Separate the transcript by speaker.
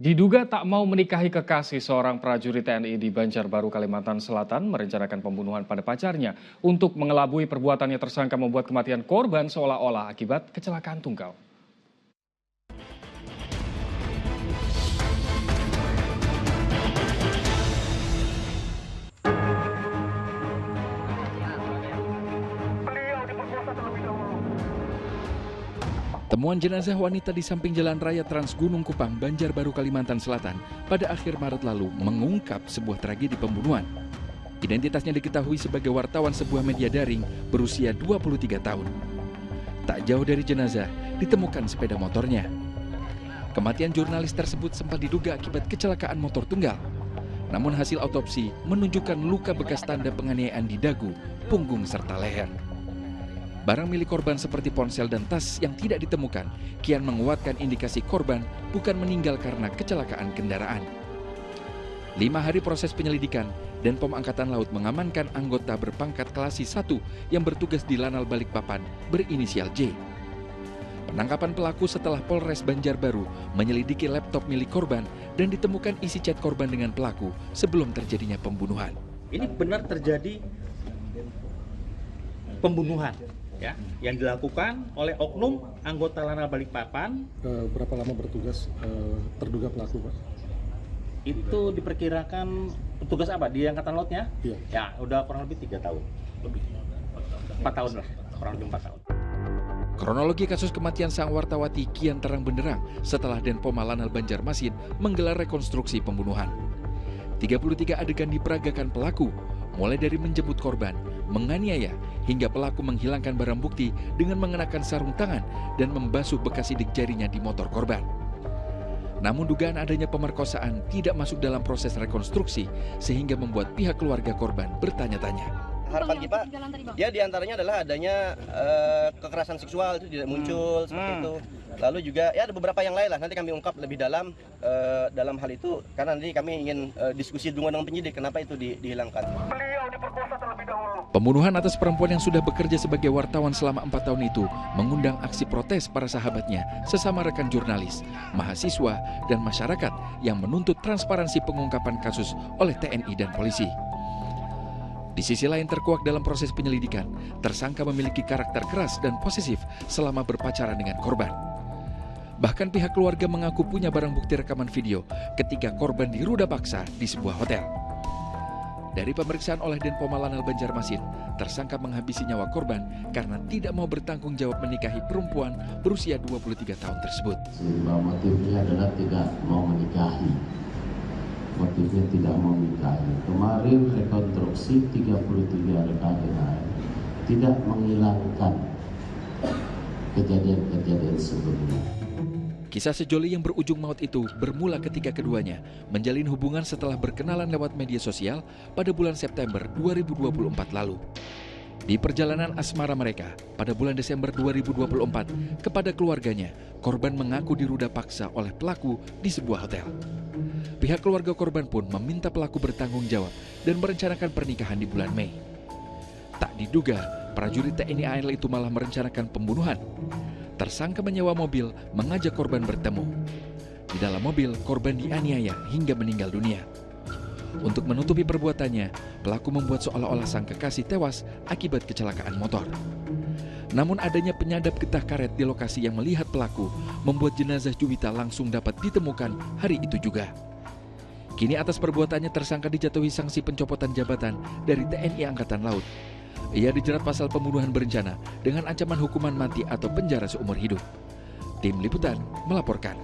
Speaker 1: Diduga tak mau menikahi kekasih, seorang prajurit TNI di Banjarbaru, Kalimantan Selatan merencanakan pembunuhan pada pacarnya. Untuk mengelabui perbuatannya, tersangka membuat kematian korban seolah-olah akibat kecelakaan tunggal.
Speaker 2: Temuan jenazah wanita di samping jalan raya Trans Gunung Kupang, Banjarbaru, Kalimantan Selatan pada akhir Maret lalu mengungkap sebuah tragedi pembunuhan. Identitasnya diketahui sebagai wartawan sebuah media daring berusia 23 tahun. Tak jauh dari jenazah ditemukan sepeda motornya. Kematian jurnalis tersebut sempat diduga akibat kecelakaan motor tunggal. Namun hasil autopsi menunjukkan luka bekas tanda penganiayaan di dagu, punggung serta leher. Barang milik korban seperti ponsel dan tas yang tidak ditemukan kian menguatkan indikasi korban bukan meninggal karena kecelakaan kendaraan. 5 hari proses penyelidikan, Denpom Angkatan Laut mengamankan anggota berpangkat Klasi 1 yang bertugas di Lanal Balikpapan berinisial J. Penangkapan pelaku setelah Polres Banjarbaru menyelidiki laptop milik korban dan ditemukan isi chat korban dengan pelaku sebelum terjadinya pembunuhan.
Speaker 3: Ini benar terjadi pembunuhan ya, yang dilakukan oleh oknum anggota Lanal Balikpapan.
Speaker 4: Berapa lama bertugas terduga pelaku, Pak?
Speaker 3: Itu diperkirakan petugas apa di Angkatan Lautnya?
Speaker 4: Iya.
Speaker 3: Ya, udah kurang lebih 3 tahun. 4 tahun lah, kurang lebih 4 tahun.
Speaker 2: Kronologi kasus kematian sang wartawati kian terang benderang setelah Denpom Lanal Banjarmasin menggelar rekonstruksi pembunuhan. 33 adegan diperagakan pelaku, mulai dari menjemput korban, menganiaya, hingga pelaku menghilangkan barang bukti dengan mengenakan sarung tangan dan membasuh bekas sidik jarinya di motor korban. Namun dugaan adanya pemerkosaan tidak masuk dalam proses rekonstruksi sehingga membuat pihak keluarga korban bertanya-tanya.
Speaker 5: Harapan kita ya diantaranya adalah adanya kekerasan seksual itu tidak muncul seperti itu. Lalu juga ya ada beberapa yang lain lah, nanti kami ungkap lebih dalam hal itu karena nanti kami ingin diskusi dengan penyidik kenapa itu dihilangkan.
Speaker 2: Pembunuhan atas perempuan yang sudah bekerja sebagai wartawan selama 4 tahun itu mengundang aksi protes para sahabatnya, sesama rekan jurnalis, mahasiswa, dan masyarakat yang menuntut transparansi pengungkapan kasus oleh TNI dan polisi. Di sisi lain terkuak dalam proses penyelidikan, tersangka memiliki karakter keras dan posesif selama berpacaran dengan korban. Bahkan pihak keluarga mengaku punya barang bukti rekaman video ketika korban diruda paksa di sebuah hotel. Dari pemeriksaan oleh Denpom Lanal Banjarmasin, tersangka menghabisi nyawa korban karena tidak mau bertanggung jawab menikahi perempuan berusia 23 tahun tersebut.
Speaker 6: Sebab motifnya adalah tidak mau menikahi. Motifnya tidak mau menikahi. Kemarin rekonstruksi 33 rekan tidak menghilangkan kejadian-kejadian sebelumnya.
Speaker 2: Kisah sejoli yang berujung maut itu bermula ketika keduanya menjalin hubungan setelah berkenalan lewat media sosial pada bulan September 2024 lalu. Di perjalanan asmara mereka pada bulan Desember 2024 kepada keluarganya, korban mengaku diruda paksa oleh pelaku di sebuah hotel. Pihak keluarga korban pun meminta pelaku bertanggung jawab dan merencanakan pernikahan di bulan Mei. Tak diduga, prajurit TNI AL itu malah merencanakan pembunuhan. Tersangka menyewa mobil mengajak korban bertemu. Di dalam mobil, korban dianiaya hingga meninggal dunia. Untuk menutupi perbuatannya, pelaku membuat seolah-olah sang kekasih tewas akibat kecelakaan motor. Namun adanya penyadap getah karet di lokasi yang melihat pelaku membuat jenazah Juwita langsung dapat ditemukan hari itu juga. Kini atas perbuatannya tersangka dijatuhi sanksi pencopotan jabatan dari TNI Angkatan Laut. Ia dijerat pasal pembunuhan berencana dengan ancaman hukuman mati atau penjara seumur hidup. Tim Liputan melaporkan.